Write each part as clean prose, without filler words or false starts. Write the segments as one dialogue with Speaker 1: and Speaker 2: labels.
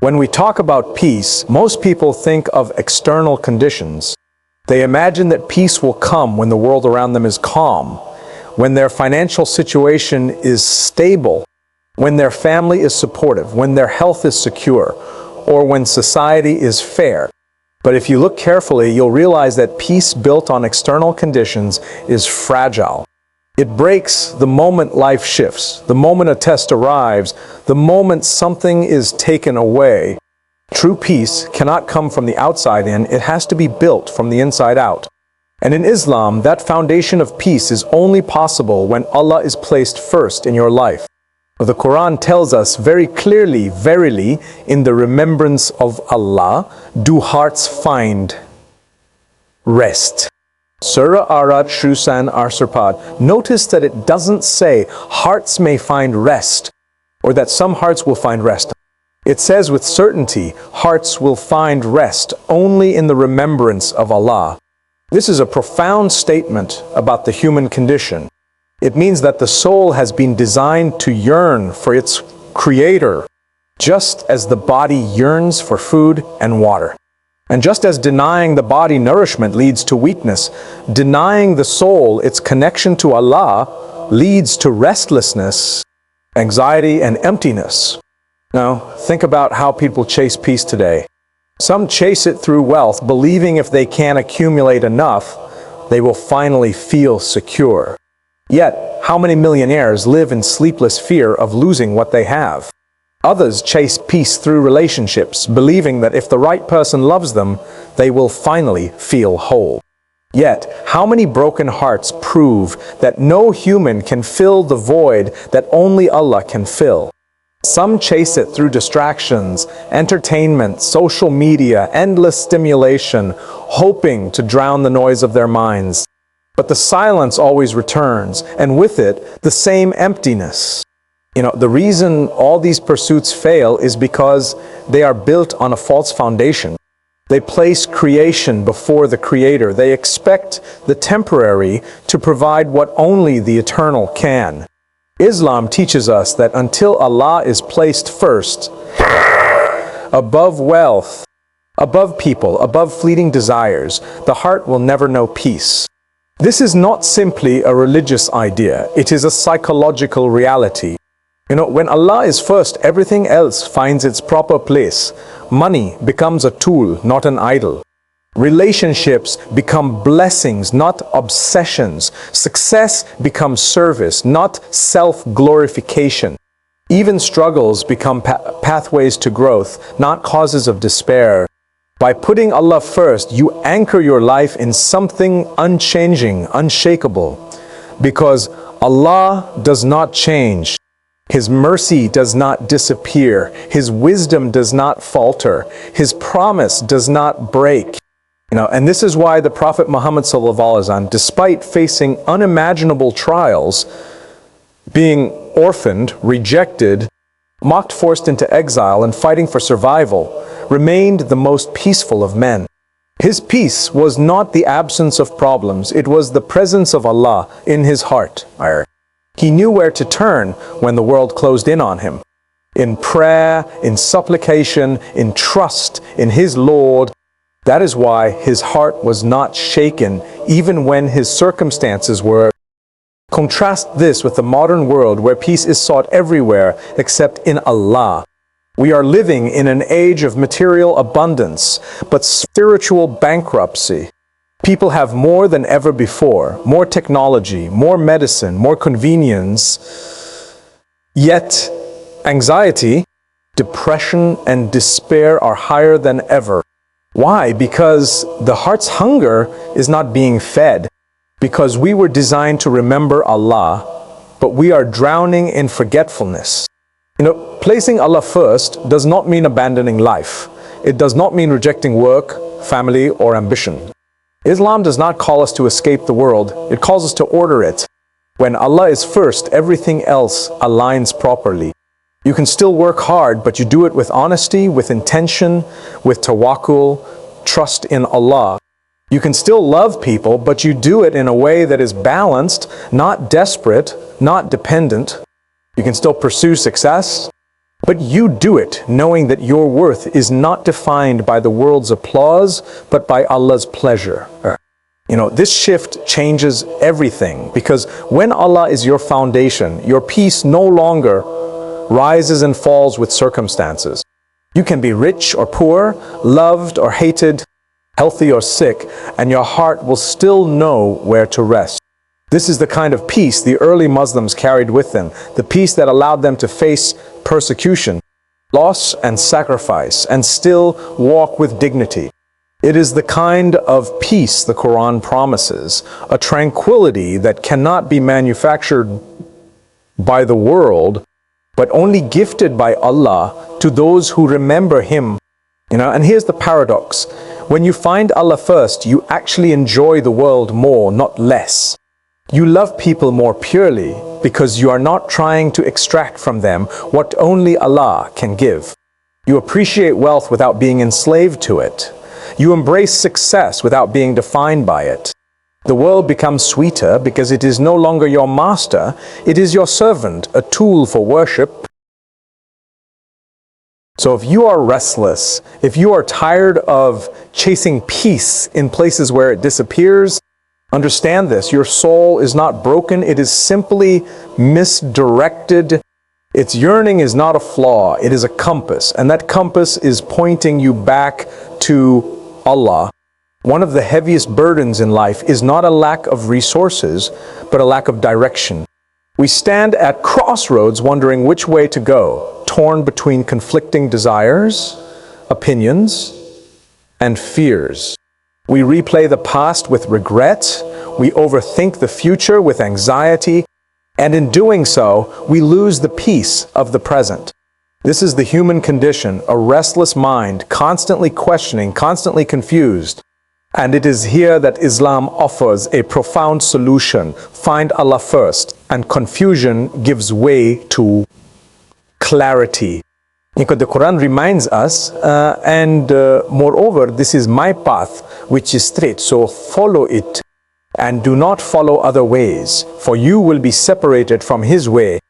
Speaker 1: When we talk about peace, most people think of external conditions. They imagine that peace will come when the world around them is calm, when their financial situation is stable, when their family is supportive, when their health is secure, or when society is fair. But if you look carefully, you'll realize that peace built on external conditions is fragile. It breaks the moment life shifts, the moment a test arrives, the moment something is taken away. True peace cannot come from the outside in, it has to be built from the inside out. And in Islam, that foundation of peace is only possible when Allah is placed first in your life. The Qur'an tells us very clearly, verily, in the remembrance of Allah, do hearts find rest. Surah Al Alaq. Notice that it doesn't say hearts may find rest, or that some hearts will find rest. It says with certainty, hearts will find rest only in the remembrance of Allah. This is a profound statement about the human condition. It means that the soul has been designed to yearn for its Creator, just as the body yearns for food and water. And just as denying the body nourishment leads to weakness, denying the soul its connection to Allah leads to restlessness, anxiety, and emptiness. Now, think about how people chase peace today. Some chase it through wealth, believing if they can accumulate enough, they will finally feel secure. Yet, how many millionaires live in sleepless fear of losing what they have? Others chase peace through relationships, believing that if the right person loves them, they will finally feel whole. Yet, how many broken hearts prove that no human can fill the void that only Allah can fill? Some chase it through distractions, entertainment, social media, endless stimulation, hoping to drown the noise of their minds. But the silence always returns, and with it, the same emptiness. The reason all these pursuits fail is because they are built on a false foundation. They place creation before the Creator. They expect the temporary to provide what only the eternal can. Islam teaches us that until Allah is placed first, above wealth, above people, above fleeting desires, the heart will never know peace. This is not simply a religious idea, it is a psychological reality. When Allah is first, everything else finds its proper place. Money becomes a tool, not an idol. Relationships become blessings, not obsessions. Success becomes service, not self-glorification. Even struggles become pathways to growth, not causes of despair. By putting Allah first, you anchor your life in something unchanging, unshakable. Because Allah does not change. His mercy does not disappear. His wisdom does not falter. His promise does not break. And this is why the Prophet Muhammad ﷺ, despite facing unimaginable trials, being orphaned, rejected, mocked, forced into exile, and fighting for survival, remained the most peaceful of men. His peace was not the absence of problems, it was the presence of Allah in his heart. He knew where to turn when the world closed in on him. In prayer, in supplication, in trust, in his Lord. That is why his heart was not shaken, even when his circumstances were. Contrast this with the modern world where peace is sought everywhere except in Allah. We are living in an age of material abundance, but spiritual bankruptcy. People have more than ever before, more technology, more medicine, more convenience. Yet, anxiety, depression, and despair are higher than ever. Why? Because the heart's hunger is not being fed. Because we were designed to remember Allah, but we are drowning in forgetfulness. Placing Allah first does not mean abandoning life. It does not mean rejecting work, family, or ambition. Islam does not call us to escape the world, it calls us to order it. When Allah is first, everything else aligns properly. You can still work hard, but you do it with honesty, with intention, with tawakkul, trust in Allah. You can still love people, but you do it in a way that is balanced, not desperate, not dependent. You can still pursue success, But you do it knowing that your worth is not defined by the world's applause, but by Allah's pleasure. This shift changes everything, because when Allah is your foundation, your peace no longer rises and falls with circumstances. You can be rich or poor, loved or hated, healthy or sick, and your heart will still know where to rest. This is the kind of peace the early Muslims carried with them, the peace that allowed them to face persecution, loss and sacrifice, and still walk with dignity. It is the kind of peace the Quran promises, a tranquility that cannot be manufactured by the world, but only gifted by Allah to those who remember Him. And here's the paradox. When you find Allah first, you actually enjoy the world more, not less. You love people more purely because you are not trying to extract from them what only Allah can give. You appreciate wealth without being enslaved to it. You embrace success without being defined by it. The world becomes sweeter because it is no longer your master, it is your servant, a tool for worship. So if you are restless, if you are tired of chasing peace in places where it disappears, understand this, your soul is not broken, it is simply misdirected. Its yearning is not a flaw, it is a compass, and that compass is pointing you back to Allah. One of the heaviest burdens in life is not a lack of resources, but a lack of direction. We stand at crossroads wondering which way to go, torn between conflicting desires, opinions, and fears. We replay the past with regret, we overthink the future with anxiety, and in doing so, we lose the peace of the present. This is the human condition, a restless mind, constantly questioning, constantly confused. And it is here that Islam offers a profound solution. Find Allah first, and confusion gives way to clarity. Because the Quran reminds us, moreover, this is my path, which is straight, so follow it, and do not follow other ways, for you will be separated from His way.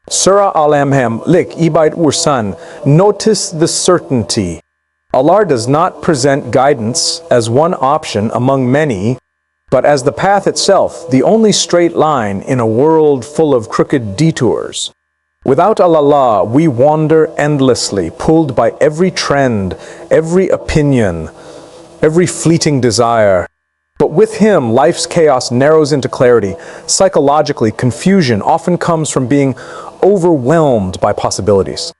Speaker 1: Surah Al Alaq, Ibait Ursan, notice the certainty. Allah does not present guidance as one option among many, but as the path itself, the only straight line in a world full of crooked detours. Without Allah, we wander endlessly, pulled by every trend, every opinion, every fleeting desire. But with Him, life's chaos narrows into clarity. Psychologically, confusion often comes from being overwhelmed by possibilities.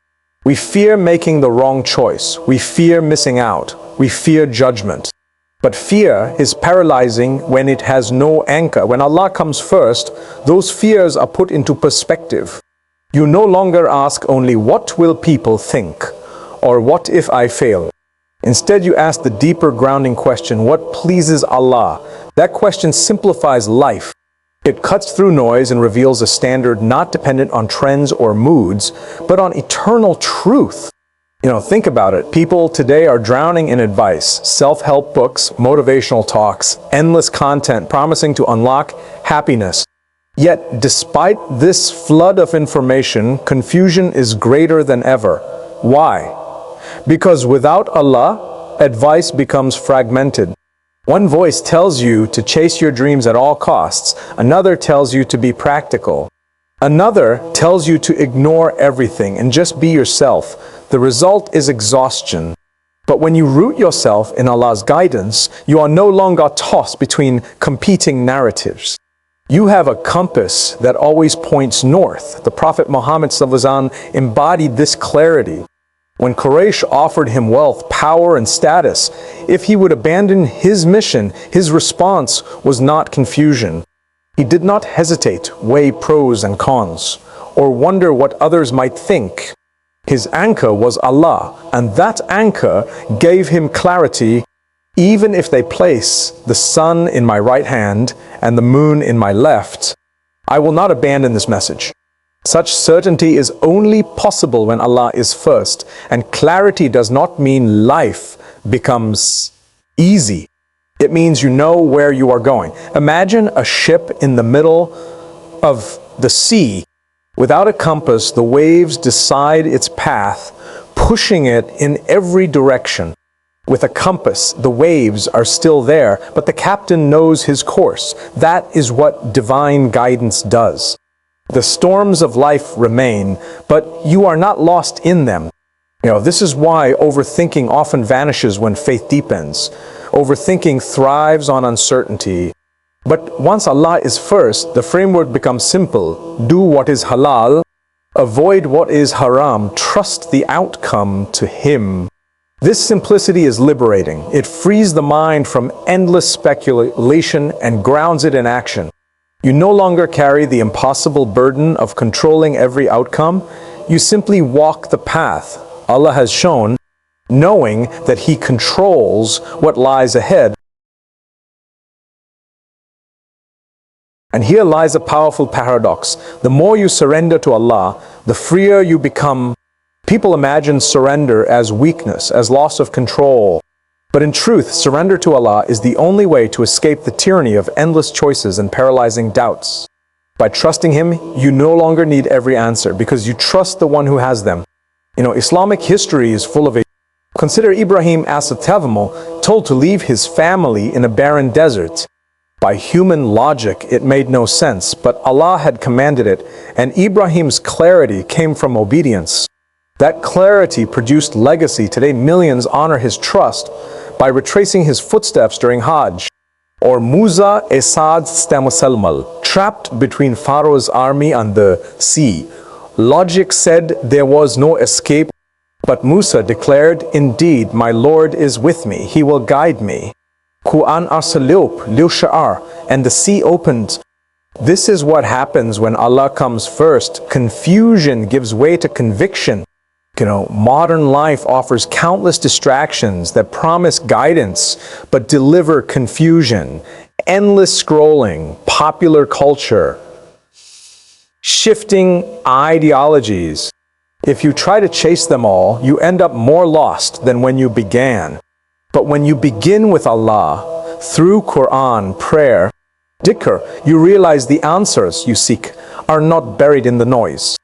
Speaker 1: We fear making the wrong choice. We fear missing out. We fear judgment. But fear is paralyzing when it has no anchor. When Allah comes first, those fears are put into perspective. You no longer ask only, what will people think? Or what if I fail? Instead, you ask the deeper grounding question, what pleases Allah? That question simplifies life. It cuts through noise and reveals a standard not dependent on trends or moods, but on eternal truth. Think about it. People today are drowning in advice, self-help books, motivational talks, endless content promising to unlock happiness. Yet, despite this flood of information, confusion is greater than ever. Why? Because without Allah, advice becomes fragmented. One voice tells you to chase your dreams at all costs. Another tells you to be practical. Another tells you to ignore everything and just be yourself. The result is exhaustion. But when you root yourself in Allah's guidance, you are no longer tossed between competing narratives. You have a compass that always points north. The Prophet Muhammad ﷺ embodied this clarity. When Quraysh offered him wealth, power, and status, if he would abandon his mission, his response was not confusion. He did not hesitate, weigh pros and cons, or wonder what others might think. His anchor was Allah, and that anchor gave him clarity. Even if they place the sun in my right hand and the moon in my left, I will not abandon this message. Such certainty is only possible when Allah is first, and clarity does not mean life becomes easy. It means you know where you are going. Imagine a ship in the middle of the sea. Without a compass, the waves decide its path, pushing it in every direction. With a compass, the waves are still there, but the captain knows his course. That is what divine guidance does. The storms of life remain, but you are not lost in them. This is why overthinking often vanishes when faith deepens. Overthinking thrives on uncertainty. But once Allah is first, the framework becomes simple. Do what is halal, avoid what is haram, trust the outcome to Him. This simplicity is liberating. It frees the mind from endless speculation and grounds it in action. You no longer carry the impossible burden of controlling every outcome. You simply walk the path Allah has shown, knowing that He controls what lies ahead. And here lies a powerful paradox. The more you surrender to Allah, the freer you become. People imagine surrender as weakness, as loss of control. But in truth, surrender to Allah is the only way to escape the tyranny of endless choices and paralyzing doubts. By trusting Him, you no longer need every answer because you trust the one who has them. Islamic history is full of it. Consider Ibrahim as a Tavamul, told to leave his family in a barren desert. By human logic, it made no sense, but Allah had commanded it, and Ibrahim's clarity came from obedience. That clarity produced legacy. Today, millions honor his trust by retracing his footsteps during Hajj. Or Musa Esad Stamuselmal, trapped between Pharaoh's army and the sea. Logic said there was no escape, but Musa declared, "Indeed, my Lord is with me. He will guide me." Qur'an arsalop, liusha'ar, and the sea opened. This is what happens when Allah comes first. Confusion gives way to conviction. Modern life offers countless distractions that promise guidance but deliver confusion. Endless scrolling, popular culture, shifting ideologies. If you try to chase them all, you end up more lost than when you began. But when you begin with Allah, through Qur'an, prayer, dhikr, you realize the answers you seek are not buried in the noise.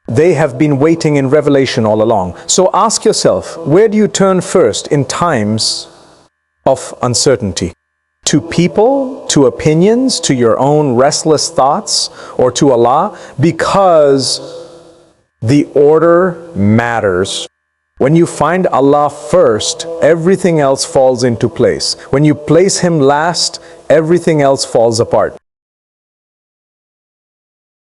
Speaker 1: They have been waiting in revelation all along. So ask yourself, where do you turn first in times of uncertainty? To people, to opinions, to your own restless thoughts, or to Allah? Because the order matters. When you find Allah first, everything else falls into place. When you place Him last, everything else falls apart.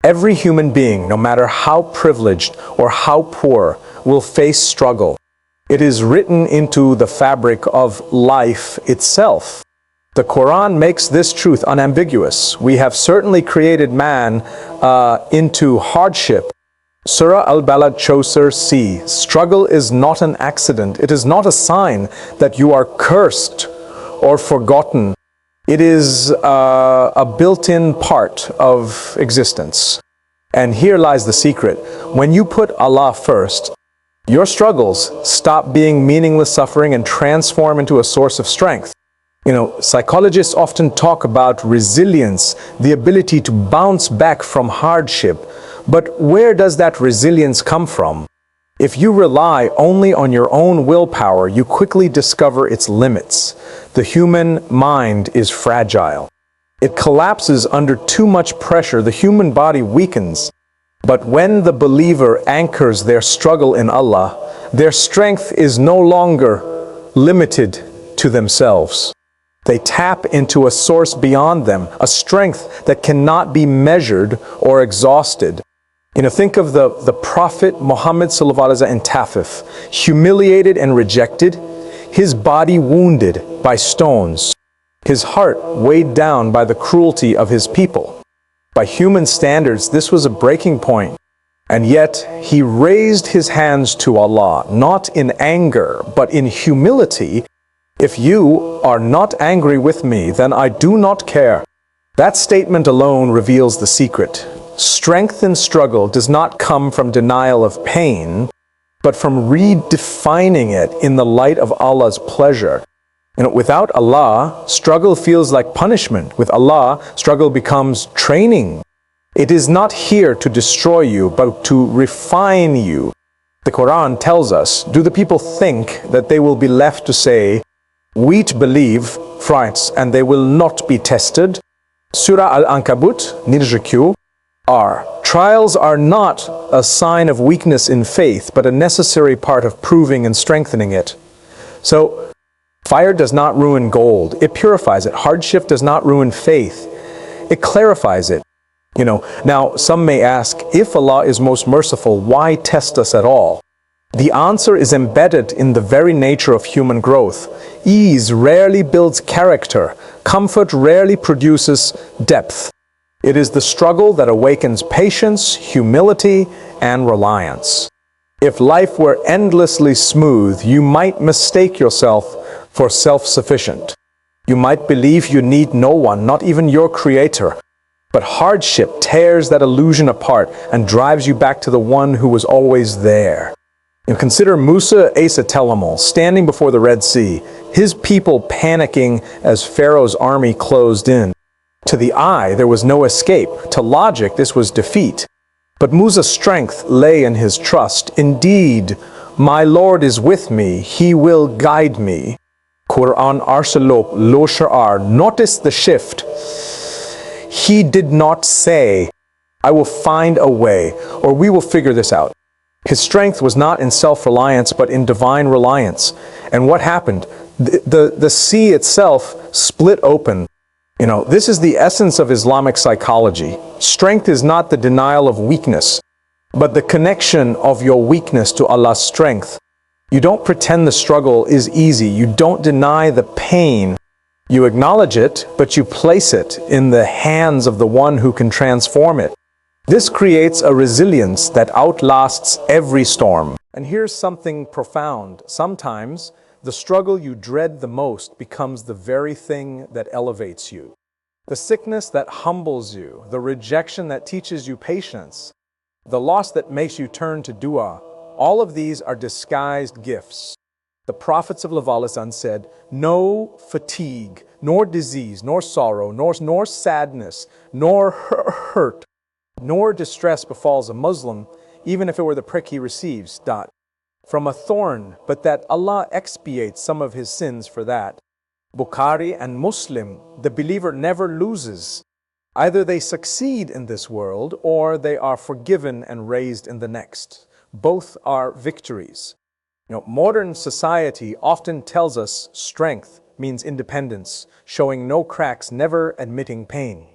Speaker 1: Every human being, no matter how privileged or how poor, will face struggle. It is written into the fabric of life itself. The Quran makes this truth unambiguous. We have certainly created man into hardship. Surah Al Alaq Chaucer C. Struggle is not an accident. It is not a sign that you are cursed or forgotten. It is a built-in part of existence. And here lies the secret. When you put Allah first, your struggles stop being meaningless suffering and transform into a source of strength. Psychologists often talk about resilience, the ability to bounce back from hardship. But where does that resilience come from? If you rely only on your own willpower, you quickly discover its limits. The human mind is fragile. It collapses under too much pressure. The human body weakens. But when the believer anchors their struggle in Allah, their strength is no longer limited to themselves. They tap into a source beyond them, a strength that cannot be measured or exhausted. Think of the Prophet Muhammad in Tafif, humiliated and rejected, his body wounded by stones, his heart weighed down by the cruelty of his people. By human standards, this was a breaking point. And yet, he raised his hands to Allah, not in anger, but in humility. If you are not angry with me, then I do not care. That statement alone reveals the secret. Strength in struggle does not come from denial of pain, but from redefining it in the light of Allah's pleasure. Without Allah, struggle feels like punishment. With Allah, struggle becomes training. It is not here to destroy you, but to refine you. The Qur'an tells us, do the people think that they will be left to say, we believe, frights, and they will not be tested? Surah Al Ankabut, Nirjq, are. Trials are not a sign of weakness in faith, but a necessary part of proving and strengthening it. So, fire does not ruin gold. It purifies it. Hardship does not ruin faith. It clarifies it. Now some may ask, if Allah is most merciful, why test us at all? The answer is embedded in the very nature of human growth. Ease rarely builds character. Comfort rarely produces depth. It is the struggle that awakens patience, humility, and reliance. If life were endlessly smooth, you might mistake yourself for self-sufficient. You might believe you need no one, not even your Creator. But hardship tears that illusion apart and drives you back to the one who was always there. Consider Musa Asa standing before the Red Sea, his people panicking as Pharaoh's army closed in. To the eye, there was no escape. To logic, this was defeat. But Musa's strength lay in his trust. Indeed, my Lord is with me. He will guide me. Qur'an Arsalop Lo Sha'ar. Notice the shift. He did not say, I will find a way, or we will figure this out. His strength was not in self-reliance, but in divine reliance. And what happened? The sea itself split open. This is the essence of Islamic psychology. Strength is not the denial of weakness, but the connection of your weakness to Allah's strength. You don't pretend the struggle is easy. You don't deny the pain. You acknowledge it, but you place it in the hands of the one who can transform it. This creates a resilience that outlasts every storm. And here's something profound. Sometimes, the struggle you dread the most becomes the very thing that elevates you. The sickness that humbles you, the rejection that teaches you patience, the loss that makes you turn to dua, all of these are disguised gifts. The prophets of Lavallisan said, no fatigue, nor disease, nor sorrow, nor sadness, nor hurt, nor distress befalls a Muslim, even if it were the prick he receives, from a thorn, but that Allah expiates some of his sins for that. Bukhari and Muslim, the believer never loses. Either they succeed in this world, or they are forgiven and raised in the next. Both are victories. Modern society often tells us strength means independence, showing no cracks, never admitting pain.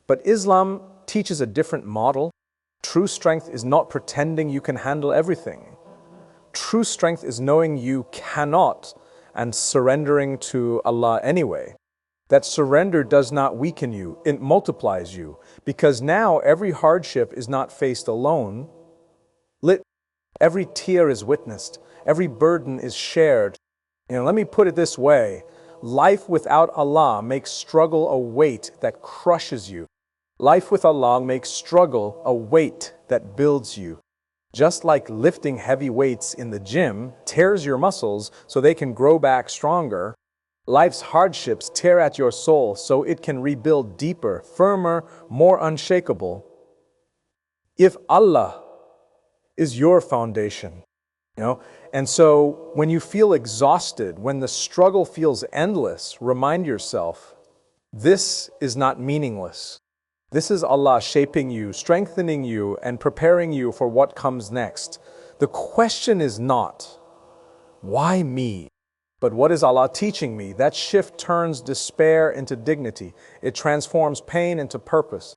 Speaker 1: But Islam teaches a different model. True strength is not pretending you can handle everything. True strength is knowing you cannot and surrendering to Allah anyway. That surrender does not weaken you, it multiplies you, because now every hardship is not faced alone. Every tear is witnessed, every burden is shared. Let me put it this way. Life without Allah makes struggle a weight that crushes you. Life with Allah makes struggle a weight that builds you. Just like lifting heavy weights in the gym tears your muscles so they can grow back stronger, life's hardships tear at your soul so it can rebuild deeper, firmer, more unshakable. If Allah is your foundation, and so when you feel exhausted, when the struggle feels endless, remind yourself, this is not meaningless. This is Allah shaping you, strengthening you, and preparing you for what comes next. The question is not, why me? But what is Allah teaching me? That shift turns despair into dignity. It transforms pain into purpose.